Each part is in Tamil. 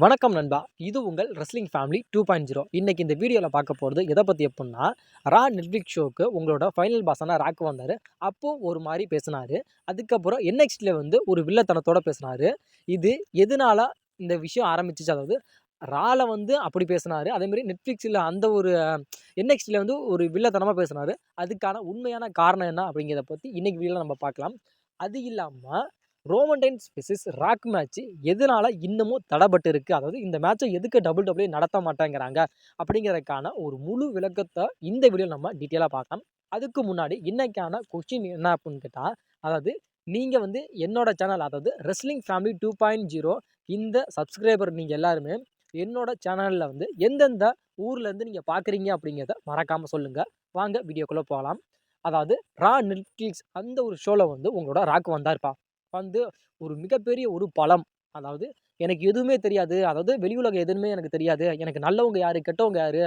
வணக்கம் நண்பா. இது உங்கள் ரெஸ்லிங் ஃபேமிலி 2.0. இன்னைக்கு இந்த வீடியோவில் பார்க்க போகிறது எதை பற்றி அப்படின்னா, நெட்ஃப்ளிக்ஸ் ஷோக்கு உங்களோட ஃபைனல் பாஸான ராக் வந்தார். அப்போது ஒரு மாதிரி பேசினார். அதுக்கப்புறம் NXTல வந்து ஒரு வில்லத்தனத்தோடு பேசினார். இது எதனால இந்த விஷயம் ஆரம்பிச்சிச்சு, அதாவது ரால வந்து அப்படி பேசினார், அதேமாரி நெட்ஃப்ளிக்ஸில் அந்த ஒரு NXTல வந்து ஒரு வில்லத்தனமாக பேசினார். அதுக்கான உண்மையான காரணம் என்ன அப்படிங்கிறத பற்றி இன்னைக்கு வீடியோவில் நம்ம பார்க்கலாம். அது இல்லாமல் Roman Reigns versus Rock match எதனால இன்னமும் தடைபட்டு இருக்கு, அதாவது இந்த மேட்சை எதுக்கு WWE நடத்த மாட்டேங்கிறாங்க அப்படிங்கிறதுக்கான ஒரு முழு விளக்கத்தை இந்த வீடியோ நம்ம டீட்டெயிலாக பார்க்கலாம். அதுக்கு முன்னாடி இன்னைக்கான கொஸ்டின் என்ன அப்படின்னு கேட்டால், அதாவது நீங்கள் வந்து என்னோட சேனல், அதாவது ரெஸ்லிங் ஃபேமிலி 2.0, இந்த சப்ஸ்கிரைபர் நீங்கள் எல்லாருமே என்னோட சேனலில் வந்து எந்தெந்த ஊர்லேருந்து நீங்கள் பார்க்குறீங்க அப்படிங்கிறத மறக்காமல் சொல்லுங்கள். வாங்க வீடியோக்குள்ளே போகலாம். அதாவது நெட்ஃப்ளிக்ஸ் அந்த ஒரு ஷோவில் வந்து உங்களோட ராக் வந்தார்ப்பா. வந்து ஒரு மிகப்பெரிய ஒரு பலம். அதாவது எனக்கு எதுவுமே தெரியாது, அதாவது வெளி உலகம் எதுவுமே எனக்கு தெரியாது, எனக்கு நல்லவங்க யாரு, கெட்டவங்க யாரு,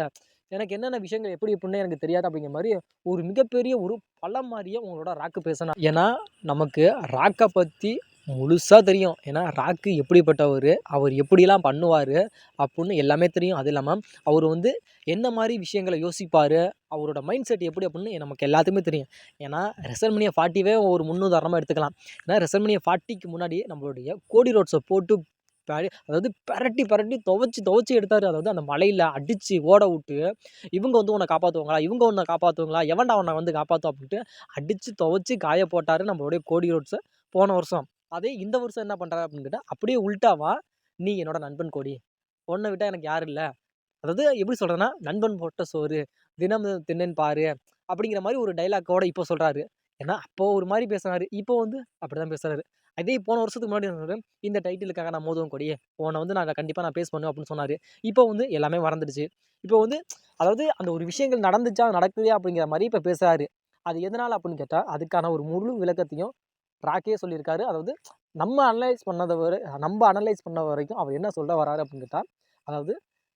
எனக்கு என்னென்ன விஷயங்கள் எப்படி எப்படின்னு எனக்கு தெரியாது அப்படிங்கிற மாதிரி ஒரு மிகப்பெரிய ஒரு பலம் மாதிரியே உங்களோட ராக்கு பேசணும். ஏன்னா நமக்கு ராக்கை பற்றி முழுசாக தெரியும். ஏன்னா ராக்கு எப்படிப்பட்டவர், அவர் எப்படிலாம் பண்ணுவார் அப்படின்னு எல்லாமே தெரியும். அது இல்லாமல் அவர் வந்து என்ன மாதிரி விஷயங்களை யோசிப்பார், அவரோட மைண்ட் செட் எப்படி அப்படின்னு நமக்கு எல்லாத்துக்குமே தெரியும். ஏன்னா ரெசல்மனியா 40வே ஒரு முன்னுதாரணமாக எடுத்துக்கலாம். ஏன்னா ரெசல்மனியா 40க்கு முன்னாடி நம்மளுடைய கோடி ரோட்ஸை போட்டு அதாவது பெரட்டி பெரட்டி துவச்சி எடுத்தார். அதாவது அந்த மலையில் அடித்து ஓட விட்டு, இவங்க வந்து உன்னை காப்பாற்றுவாங்களா, இவங்க உன்னை காப்பாற்றுவாங்களா, எவன்டா உன்னை வந்து காப்பாற்றும் அப்படின்ட்டு அடித்து துவச்சி காய போட்டார் நம்மளுடைய கோடி ரோட்ஸை போன வருஷம். அதே இந்த வருஷம் என்ன பண்ணுறாரு அப்படின்னு கேட்டால், அப்படியே உல்ட்டாவா, நீ என்னோட நண்பன் கோடி, உன்னை விட்டால் எனக்கு யாரும் இல்லை. அதாவது எப்படி சொல்கிறேன்னா, நண்பன் போட்ட சோறு தினம் தின்னேன்னு பாரு அப்படிங்கிற மாதிரி ஒரு டைலாக்கோட இப்போ சொல்கிறாரு. ஏன்னா அப்போது ஒரு மாதிரி பேசுனார், இப்போ வந்து அப்படி தான் பேசுகிறாரு. அதே போன வருஷத்துக்கு முன்னாடி சொன்னாரு, இந்த டைட்டிலுக்காக நான் மோதுவேன் கொடி, உன்னை வந்து கண்டிப்பாக நான் பேஸ் பண்ணுவேன் அப்படின்னு சொன்னார். இப்போ வந்து எல்லாமே மறந்துடுச்சு. இப்போ வந்து அதாவது அந்த ஒரு விஷயங்கள் நடந்துச்சா நடக்குதே அப்படிங்கிற மாதிரி இப்போ பேசுகிறாரு. அது எதனால் அப்படின்னு கேட்டால், அதுக்கான ஒரு முழு விளக்கத்தையும் ராக்கே சொல்லியிருக்காரு. அதாவது நம்ம அனலைஸ் பண்ண வரைக்கும் அவர் என்ன சொல்ல வராரு அப்படின்னு கேட்டால், அதாவது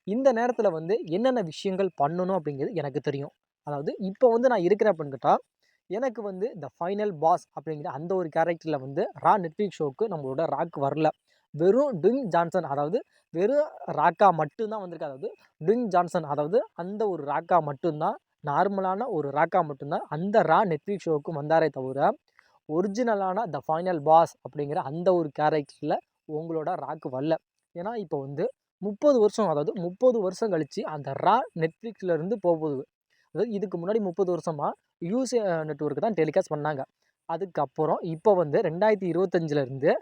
இந்த நேரத்தில் வந்து என்னென்ன விஷயங்கள் பண்ணணும் அப்படிங்கிறது எனக்கு தெரியும். அதாவது இப்போ வந்து நான் இருக்கிறேன் அப்படின்னு கேட்டால், எனக்கு வந்து இந்த ஃபைனல் பாஸ் அப்படிங்கிற அந்த ஒரு கேரக்டரில் வந்து நெட்ஃப்ளிக்ஸ் ஷோக்கு நம்மளோட ராக் வரல. வெறும் டுவின் ஜான்சன், அதாவது வெறும் ராக்கா மட்டும்தான் வந்திருக்கு. அதாவது டுவின் ஜான்சன், அதாவது அந்த ஒரு ராக்கா மட்டும்தான், நார்மலான ஒரு ராக்கா மட்டும்தான் அந்த நெட்ஃப்ளிக்ஸ் ஷோவுக்கு வந்தாரே தவிர, ஒரிஜினலான த ஃபைனல் பாஸ் அப்படிங்கிற அந்த ஒரு கேரக்டரில் உங்களோட ராக்கு வரல. ஏன்னா இப்போ வந்து 30 வருஷம், அதாவது 30 வருஷம் கழித்து அந்த நெட்ஃப்ளிக்ஸ்லேருந்து போகுது. அதாவது இதுக்கு முன்னாடி 30 வருஷமாக யூசி நெட்வொர்க் தான் டெலிகாஸ்ட் பண்ணாங்க. அதுக்கப்புறம் இப்போ வந்து 2025லேருந்து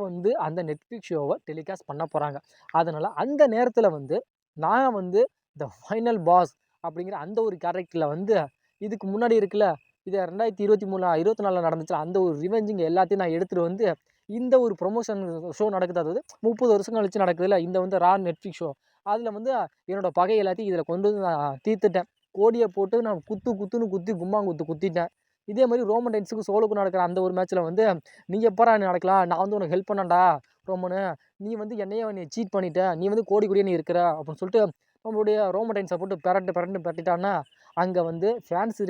வந்து அந்த நெட்ஃப்ளிக்ஸ் ஷோவை டெலிகாஸ்ட் பண்ண போகிறாங்க. அதனால் அந்த நேரத்தில் வந்து நான் வந்து த ஃபைனல் பாஸ் அப்படிங்கிற அந்த ஒரு கேரக்டரில் வந்து இதுக்கு முன்னாடி இருக்குல்ல, இது 2023 24 நடந்துச்சு, அந்த ஒரு ரிவெஞ்சிங் எல்லாத்தையும் நான் எடுத்துகிட்டு வந்து இந்த ஒரு ப்ரொமோஷன் ஷோ நடக்குது. அதாவது 30 வருஷம் கழிச்சு நடக்குதுல்ல, இந்த வந்து நெட்ஃப்ளிக்ஸ் ஷோ, அதில் வந்து என்னோடய பகை எல்லாத்தையும் இதில் கொண்டு வந்து நான் தீர்த்துட்டேன். கோடியை போட்டு நான் குத்துன்னு குத்தி கும்மாங்குத்து குத்திட்டேன். இதே மாதிரி ரோமன் ரெயின்ஸுக்கு சோலுக்கு நடக்கிற அந்த ஒரு மேட்ச்சில் வந்து, நீ எப்படா நடக்கலாம், நான் வந்து உனக்கு ஹெல்ப் பண்ணேன்டா ரோமனு, நீ வந்து என்னையே சீட் பண்ணிட்ட, நீ வந்து கோடியே நீ இருக்கிற அப்படின்னு சொல்லிட்டு நம்மளுடைய ரோமன் ரெயின்ஸை போட்டு பெரட்டிட்டான்னா, அங்கே வந்து ஃபேன்ஸ்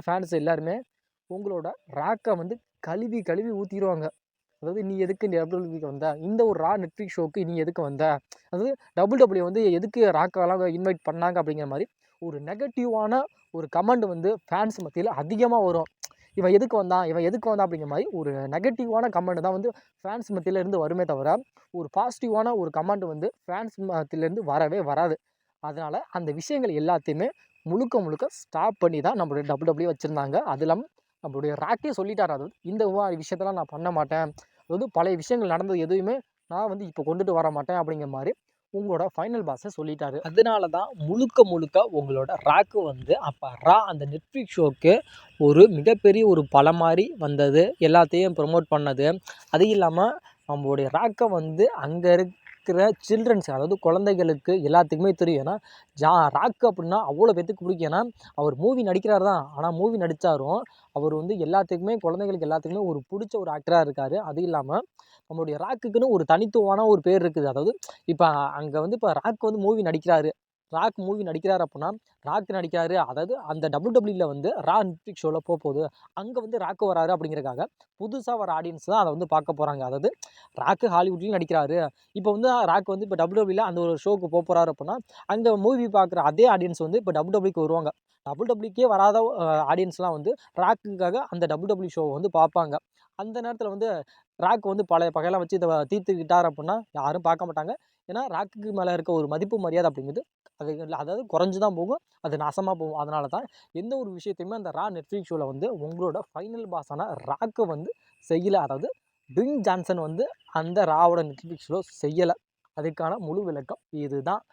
ஃபேன்ஸ் எல்லாருமே உங்களோட ராக்கை வந்து கழுவி ஊற்றிடுவாங்க. அதாவது நீ எதுக்கு இந்த WWE வந்த, இந்த ஒரு நெட்ஃப்ளிக்ஸ் ஷோக்கு நீ எதுக்கு வந்த, அதாவது WWE வந்து எதுக்கு ராக்கெல்லாம் இன்வைட் பண்ணாங்க அப்படிங்கிற மாதிரி ஒரு நெகட்டிவான ஒரு கமெண்ட் வந்து ஃபேன்ஸ் மத்தியில் அதிகமாக வரும். இவன் எதுக்கு வந்தான் அப்படிங்கிற மாதிரி ஒரு நெகட்டிவான கமெண்ட் தான் வந்து ஃபேன்ஸ் மத்தியிலேருந்து வருமே தவிர, ஒரு பாசிட்டிவான ஒரு கமெண்ட் வந்து ஃபேன்ஸ் மத்தியிலேருந்து வரவே வராது. அதனால் அந்த விஷயங்கள் எல்லாத்தையுமே முழுக்க ஸ்டாப் பண்ணி தான் நம்மளுடைய WWE வச்சுருந்தாங்க. அது இல்லாமல் நம்மளுடைய ராக்கே சொல்லிட்டார், அதாவது இந்த விஷயத்தெல்லாம் நான் பண்ண மாட்டேன், அதாவது பழைய விஷயங்கள் நடந்தது எதுவுமே நான் வந்து இப்போ கொண்டுட்டு வர மாட்டேன் அப்படிங்கிற மாதிரி உங்களோட ஃபைனல் பாஸை சொல்லிட்டாரு. அதனால தான் முழுக்க உங்களோட ராக்கு வந்து அப்போ அந்த நெட்ஃப்ளிக்ஸ் ஷோக்கு ஒரு மிகப்பெரிய ஒரு பலம் மாதிரி வந்தது, எல்லாத்தையும் ப்ரொமோட் பண்ணது. அது இல்லாமல் நம்மளுடைய ராக்கை வந்து அங்கே இருக்கிற சில்ட்ரன்ஸ், அதாவது குழந்தைகளுக்கு எல்லாத்துக்குமே தெரியும். ஏன்னா ராக்கு அப்படின்னா அவ்வளோ பேத்துக்கு பிடிக்கும். ஏன்னா அவர் மூவி நடிக்கிறார் தான், ஆனால் மூவி நடித்தாரும் அவர் வந்து குழந்தைகளுக்கு எல்லாத்துக்குமே ஒரு பிடிச்ச ஒரு ஆக்டராக இருக்கார். அது இல்லாமல் நம்மளுடைய ராக்குக்குன்னு ஒரு தனித்துவமான ஒரு பேர் இருக்குது. அதாவது இப்போ அங்கே வந்து இப்போ ராக் வந்து மூவி நடிக்கிறாரு, ராக் மூவி நடிக்கிறாரு அப்படின்னா, ராக் நடிக்கிறாரு அதாவது அந்த WWE வந்து ரா நெட்ஃப்ளிக்ஸ் ஷோல போப்போது. அங்க வந்து ராக் வராரு அப்படிங்கிறதுக்காக, புதுசா வர ஆடியன்ஸ் தான் அத வந்து பார்க்க போறாங்க. அதாவது ராக் ஹாலிவுட்லயும் நடிக்கிறாரு. இப்போ வந்து ராக் வந்து இப்போ WWEல அந்த ஒரு ஷோக்கு போறாரு அப்படின்னா, அங்க மூவி பார்க்குற அதே ஆடியன்ஸ் வந்து இப்போ WWEக்கு வருவாங்க. WWEக்கே வராத ஆடியன்ஸ்லாம் வந்து ராக்குக்காக அந்த WWE ஷோவ வந்து பார்ப்பாங்க. அந்த நேரத்தில வந்து ராக் வந்து பழைய பகையெல்லாம் வச்சு இத தீர்த்துக்கிட்டார் அப்படின்னா, யாரும் பார்க்க மாட்டாங்க. ஏன்னா, ராக்குக்கு மேல இருக்க ஒரு மதிப்பு, மரியாதை அப்படிங்கிறது அது அதாவது குறைஞ்சு தான் போகும். அது நாசமா போகும். அதனால தான் எந்த ஒரு விஷயத்தையுமே அந்த ரா நெட்ஃப்ளிக்ஸ் ஷோல வந்து உங்களோட ஃபைனல் பாஸான ராக்க வந்து செய்யல. அதாவது ட்வின் ஜான்சன் வந்து அந்த ராவோட நெட்ஃப்ளிக்ஸ் ஷோ செய்யல. அதுக்கான முழு விளக்கம் இதுதான்.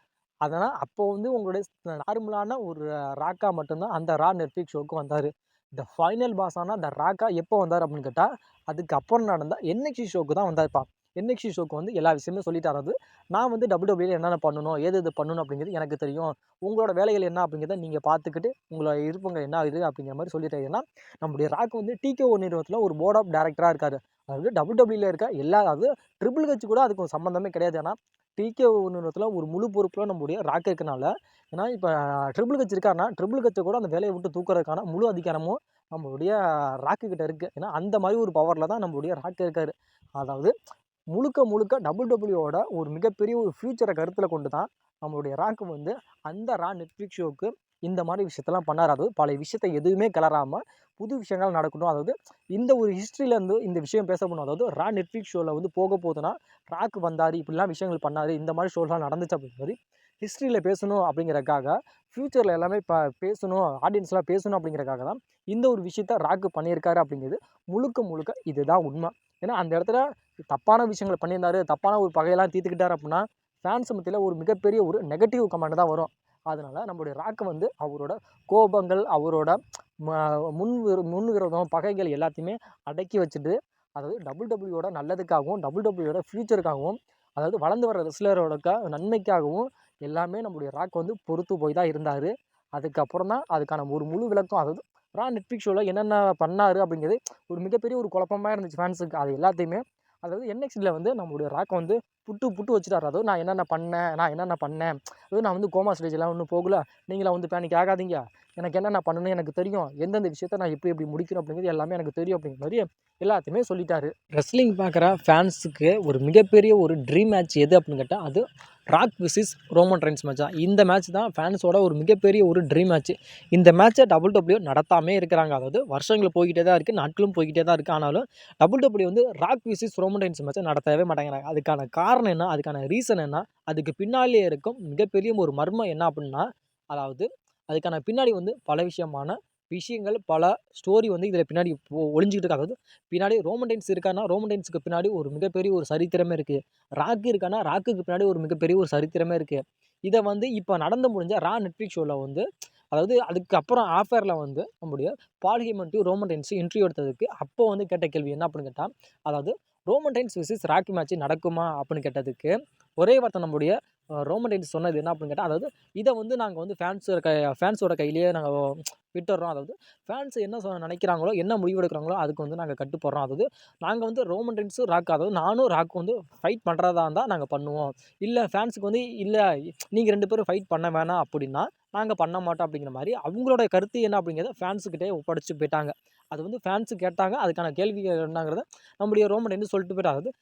அதனால் அப்போ வந்து உங்களுடைய நார்மலான ஒரு ராக்கா மட்டும் தான் அந்த ரா நெட்ஃப்ளிக்ஸ் ஷோவுக்கு வந்தாரு. த ஃபைனல் பாஸான த ராக்கா எப்போ வந்தார் அப்படின்னு கேட்டா, அதுக்கப்புறம் நடந்த NXT ஷோவுக்கு தான் வந்தாருப்பா. NXT ஷோவுக்கு வந்து எல்லா விஷயமும் சொல்லிட்டாரு. அதாவது நான் வந்து WWEல என்னென்ன பண்ணணும், ஏது எது பண்ணணும் அப்படிங்கிறது எனக்கு தெரியும். உங்களோட வேலைகள் என்ன அப்படிங்கிறத நீங்க பார்த்துக்கிட்டு, உங்களோட விருப்பங்கள் என்ன இது அப்படிங்கிற மாரி சொல்லிட்டாரு. ஏன்னா, நம்முடைய ராக் வந்து TKO நிறுவனத்தில ஒரு போர்ட் ஆஃப் டைரக்டரா இருக்காரு. அதாவது WWEல இருக்க எல்லா அதாவது ட்ரிபிள் ஹெச் கூட அதுக்கு சம்மந்தமே கிடையாது. ஏன்னா, TKO நிறுவனத்தில ஒரு முழு பொறுப்புல நம்முடைய ராக் இருக்கனால, ஏன்னா இப்ப ட்ரிபிள் ஹெச் இருக்காருன்னா, ட்ரிபிள் ஹெச்ச கூட அந்த வேலைய விட்டு தூக்குறதுக்கான முழு அதிகாரமும் நம்மளுடைய ராக்கு கிட்ட இருக்கு. ஏன்னா, அந்த மாரி ஒரு பவர்ல தான் நம்மளுடைய ராக் இருக்காரு. அதாவது முழுக்க முழுக்க WWEயோட ஒரு மிகப்பெரிய ஒரு ஃபியூச்சர கருத்துல கொண்டு தான் நம்மளுடைய ராக் வந்து அந்த ரா நெட்ஃப்ளிக்ஸ் ஷோவுக்கு இந்த மாரி விஷயத்தெல்லாம் பண்ணாரு. அதாவது பழைய விஷயத்த எதுவுமே கிளறாம, புது விஷயங்கள் நடக்கணும். அதாவது இந்த ஒரு ஹிஸ்ட்ரியிலேருந்து இந்த விஷயம் பேசப்படணும். அதாவது ரா நெட்ஃப்ளிக்ஸ் ஷோல வந்து போக போதுன்னா, ராக் வந்தாரு, இப்படிலாம் விஷயங்கள் பண்ணாரு, இந்த மாரி ஷோலாம் நடந்துச்சு அப்படிங்கிற மாரி ஹிஸ்ட்ரியில பேசணும் அப்படிங்கிறதுக்காக, ஃபியூச்சர்ல எல்லாமே பேசணும், ஆடியன்ஸ்லாம் பேசணும் அப்படிங்கிறதுக்காக தான் இந்த ஒரு விஷயத்த ராக் பண்ணியிருக்காரு அப்படிங்கிறது முழுக்க முழுக்க இதுதான் உண்ம. ஏன்னா, அந்த இடத்துல தப்பான விஷயங்கள பண்ணியிருந்தாரு, தப்பான ஒரு பகையெல்லாம் தீர்த்துக்கிட்டாரு அப்படின்னா, ஃபேன்ஸ் மத்தியில ஒரு மிகப்பெரிய ஒரு நெகட்டிவ் கமெண்ட் தான் வரும். அதனால நம்முடைய ராக் வந்து அவரோட கோபங்கள், அவரோட ம முன்விரோதம், பகைகள் எல்லாத்தையுமே அடக்கி வச்சுட்டு, அதாவது WWE நல்லதுக்காகவும், WWE ஃபியூச்சருக்காகவும், அதாவது வளர்ந்து வர ரெஸ்லரோட நன்மைக்காகவும் எல்லாமே நம்முடைய ராக் வந்து பொறுத்து போய் தான் இருந்தாரு. அதுக்கப்புறம் தான் அதுக்கான ஒரு முழு விளக்கம் அதாவது ரா நெட்ஃப்ளிக்ஸ் ஷோல என்னென்ன பண்ணாரு அப்படிங்கிறது ஒரு மிகப்பெரிய ஒரு குழப்பமா இருந்துச்சு ஃபேன்ஸுக்கு. அது எல்லாத்தையுமே அதாவது NXTல வந்து நம்மளுடைய ராக் வந்து புட்டு புட்டு வச்சுட்டாரு. அதாவது நான் என்னென்ன பண்ணேன், நான் என்னென்ன பண்ணேன். அதாவது நான் வந்து கோமா ஸ்டேஜ்லாம் ஒண்ணும் போகல. நீங்கலாம் வந்து பேனிக் ஆகாதீங்க. எனக்கு என்னென்ன பண்ணணும்னு எனக்கு தெரியும். எந்தெந்த விஷயத்த நான் எப்படி எப்படி முடிக்கணும் அப்படிங்கிறது எல்லாமே எனக்கு தெரியும் அப்படிங்கிற மாரி எல்லாத்தையுமே சொல்லிட்டாரு. ரெஸ்லிங் பார்க்குற ஃபேன்ஸுக்கு ஒரு மிகப்பெரிய ஒரு ட்ரீம் மேட்ச் எது அப்படின்னு கேட்டா, அது Rock versus Roman Reigns match தான். இந்த மேட்ச் தான் ஃபேன்ஸோட ஒரு மிகப்பெரிய ஒரு ட்ரீம் மேட்ச். இந்த மேட்ச்சை WWE நடத்தாமே இருக்கிறாங்க. அதாவது வருஷங்கள் போய்க்கிட்டே தான் இருக்கு, நாட்களும் போய்க்கிட்டே தான் இருக்கு. ஆனாலும் WWE வந்து ராக் விசஸ் ரோமன் ரெயின்ஸ் மேட்ச்சை நடத்தவே மாட்டேங்கிறாங்க. அதுக்கான காரணம் என்ன? அதுக்கான ரீசன் என்ன? அதுக்கு பின்னாலே இருக்கும் மிகப்பெரிய ஒரு மர்மம் என்ன அப்படின்னா, அதாவது அதுக்கான பின்னாடி வந்து பல விஷயங்கள், பல ஸ்டோரி வந்து இதில பின்னாடி ஒளிஞ்சுகிட்டு இருக்கு. அதாவது பின்னாடி ரோமன் ரெயின்ஸ் இருக்கான்னா, ரோமன் ரெயின்ஸ்க்கு பின்னாடி ஒரு மிகப்பெரிய ஒரு சரித்திரமே இருக்கு. ராக் இருக்கான்னா, ராக்குக்கு பின்னாடி ஒரு மிகப்பெரிய ஒரு சரித்திரமே இருக்கு. இத வந்து இப்ப நடந்து முடிஞ்ச ரா நெட்ஃப்ளிக்ஸ் ஷோல வந்து அதாவது அதுக்கப்புறம் ஆஃபர்ல வந்து நம்முடைய Paul Heyman to Roman Reigns interview எடுத்ததுக்கு அப்போ வந்து கேட்ட கேள்வி என்ன அப்படின்னு கேட்டா, அதாவது Roman Reigns versus Rock match நடக்குமா அப்படின்னு கேட்டதுக்கு, ஒரே வார்த்தை நம்முடைய ரோமன் ரெயின்ஸ் சொன்னது என்ன அப்படின்னு கேட்டா, அதாவது இத வந்து நாங்க வந்து ஃபேன்ஸோட கையிலேயே நாங்க விட்டுர்றோம். அதாவது ஃபேன்ஸ் என்ன நினைக்கிறாங்களோ, என்ன முடிவு எடுக்கிறாங்களோ அதுக்கு வந்து நாங்க கட்டுப்படுறோம். அதாவது நாங்க வந்து ரோமன் ரெயின்ஸும் ராக் அதாவது நானும் ராக்கும் வந்து ஃபைட் பண்றதா இருந்தா நாங்க பண்ணுவோம். இல்ல ஃபேன்ஸுக்கு வந்து இல்ல நீங்க 2 பேரும் ஃபைட் பண்ண வேணாம் அப்படின்னா, நாங்க பண்ண மாட்டோம் அப்படிங்கிற மாரி அவங்களோட கருத்து என்ன அப்படிங்கிறத ஃபேன்ஸுகிட்டயே ஒப்படைச்சுட்டு போயிட்டாங்க. அது வந்து ஃபேன்ஸு கேட்டாங்க. அதுக்கான கேள்வி என்னங்கிறத நம்முடைய ரோமன் ரெயின்ஸ் சொல்லிட்டு போயிட்டாரு. அதாவது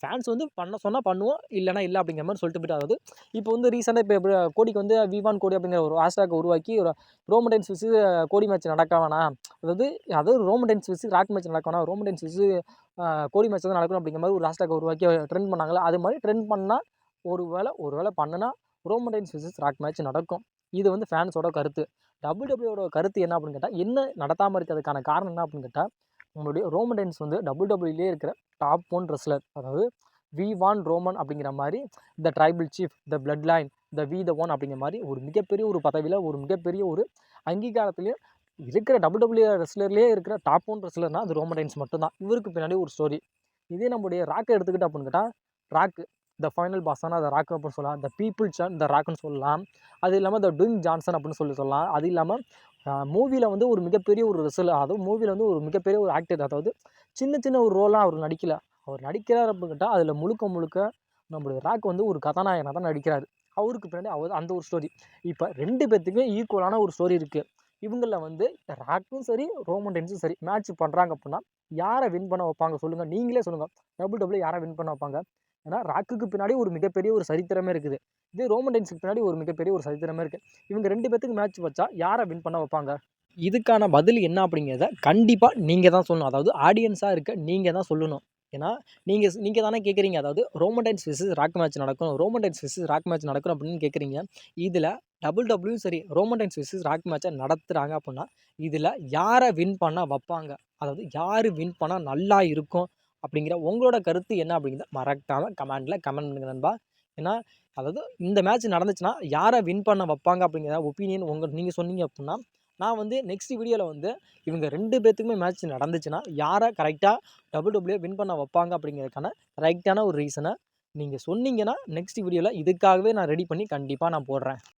ஃபேன்ஸ் வந்து பண்ண சொன்னா பண்ணுவோம், இல்லன்னா இல்ல அப்படிங்கிற மாரி சொல்லிட்டு போயிட்டாரு. அதாவது இப்போ வந்து ரீசென்ட்டா இப்ப கோடிக்கு வந்து வி வான் கோடி அப்படிங்கிற ஒரு ஹேஷ்டாக் உருவாக்கி ஒரு ரோமன் ரெயின்ஸ் விஸ் கோடி மேட்ச் நடக்க வேணாம். அதாவது ரோமன் ரெயின்ஸ் விஸ் ராக் மேட்ச் நடக்க வேணாம். ரோமன் ரெயின்ஸ் விஸ் கோடி மேட்ச் தான் நடக்கணும் அப்படிங்கிற மாரி ஒரு ஹேஷ்டாக் உருவாக்கி ட்ரெண்ட் பண்ணாங்கல்ல. அது மாரி ட்ரெண்ட் பண்ணா ஒரு வேள பண்ணுனா Roman Reigns versus Rock match நடக்கும். இது வந்து ஃபேன்ஸோட கருத்து. WWEயோட கருத்து என்ன அப்படின்னு கேட்டா, என்ன நடத்தாம இருக்கிறதுக்கான காரணம் என்ன அப்படின்னு கேட்டா, நம்மளுடைய ரோமன் ரெயின்ஸ் வந்து WWEலயே இருக்கிற டாப் 1 ரெஸ்லர். அதாவது வி வான் ரோமன் அப்படிங்கிற மாரி த tribal chief, the blood line, the one அப்படிங்கிற மாரி ஒரு மிகப்பெரிய ஒரு பதவியில, ஒரு மிகப்பெரிய ஒரு அங்கீகாரத்திலயும் இருக்கிற WWE ரெஸ்லர்லயே இருக்கிற டாப் 1 ரெஸ்லர்னா அது ரோமன் ரெயின்ஸ் மட்டும் தான். இவருக்கு பின்னாடி ஒரு ஸ்டோரி. இதே நம்முடைய ராக்க எடுத்துக்கிட்டோம் அப்படின்னு கேட்டா, ராக் த ஃபைனல் பாஸான த ராக் அப்படின்னு சொல்லலாம். த பீப்பிள் சான் த ராக்ன்னு சொல்லலாம். அது இல்லாம த டுவின் ஜான்சன் அப்படின்னு சொல்லலாம். அது இல்லாம மூவில வந்து ஒரு மிகப்பெரிய ஒரு ரெஸ்லர். அதுவும் மூவில வந்து ஒரு மிகப்பெரிய ஒரு ஆக்டர். அதாவது சின்ன சின்ன ஒரு ரோலா அவர் நடிக்கல. அவர் நடிக்கிறார் அப்படின்னு கேட்டா, அதில முழுக்க முழுக்க நம்முடைய ராக் வந்து ஒரு கதாநாயகனா தான் நடிக்கிறாரு. அவருக்கு பின்னாடி அந்த ஒரு ஸ்டோரி. இப்ப 2 பேத்துக்குமே ஈக்குவலான ஒரு ஸ்டோரி இருக்கு. இவங்கள்ல வந்து ராக்கும் சரி, ரோமன் ரெயின்ஸும் சரி மேட்ச் பண்றாங்க அப்புட்ன்னா, யார வின் பண்ண வைப்பாங்க சொல்லுங்க? நீங்களே சொல்லுங்க. WWE யார வின் பண்ண வைப்பாங்க? ஏன்னா, ராக்குக்கு பின்னாடி ஒரு மிகப்பெரிய ஒரு சரித்திரமே இருக்குது. இதே ரோமன் ரெயின்ஸுக்கு பின்னாடி ஒரு மிகப்பெரிய ஒரு சரித்திரமே இருக்கு. இவங்க 2 பேத்துக்கு மேட்ச் வச்சா யார வின் பண்ண வைப்பாங்க? இதுக்கான பதில் என்ன அப்படிங்கிறத கண்டிப்பா நீங்க தான் சொல்லணும். அதாவது ஆடியன்ஸா இருக்க நீங்க தான் சொல்லணும். ஏன்னா, நீங்க தானே கேட்குறீங்க. அதாவது Roman Reigns versus Rock match நடக்கணும். Roman Reigns versus Rock match நடக்கணும் அப்படின்னு கேட்குறீங்க. இதுல WWE சரி, ரோமன் ரெயின்ஸ் வெர்சஸ் ராக் மேட்ச நடத்துறாங்க அப்படின்னா, இதுல யார வின் பண்ண வப்பாங்க? அதாவது யாரு வின் பண்ணா நல்லா இருக்கும்? அப்படிங்கிற உங்களோட கருத்து என்ன அப்படிங்கிறத மறக்காம கமெண்ட்ல கமெண்ட் பண்ணுங்க நண்பா. ஏன்னா, அதாவது இந்த மேட்ச் நடந்துச்சுன்னா, யார வின் பண்ண வப்பாங்க அப்படிங்கிற ஒப்பீனியன் நீங்க சொன்னீங்க அப்படின்னா, நான் வந்து நெக்ஸ்ட் வீடியோல வந்து இவங்க 2 பேத்துக்குமே மேட்ச் நடந்துச்சுன்னா, யார கரெக்ட்டா WWE வின் பண்ண வப்பாங்க அப்படிங்கிறதுக்கான கரெக்ட்டான ஒரு ரீசன நீங்க சொன்னீங்கன்னா, நெக்ஸ்ட் வீடியோல இதுக்காகவே நான் ரெடி பண்ணி கண்டிப்பா நான் போடுறேன்.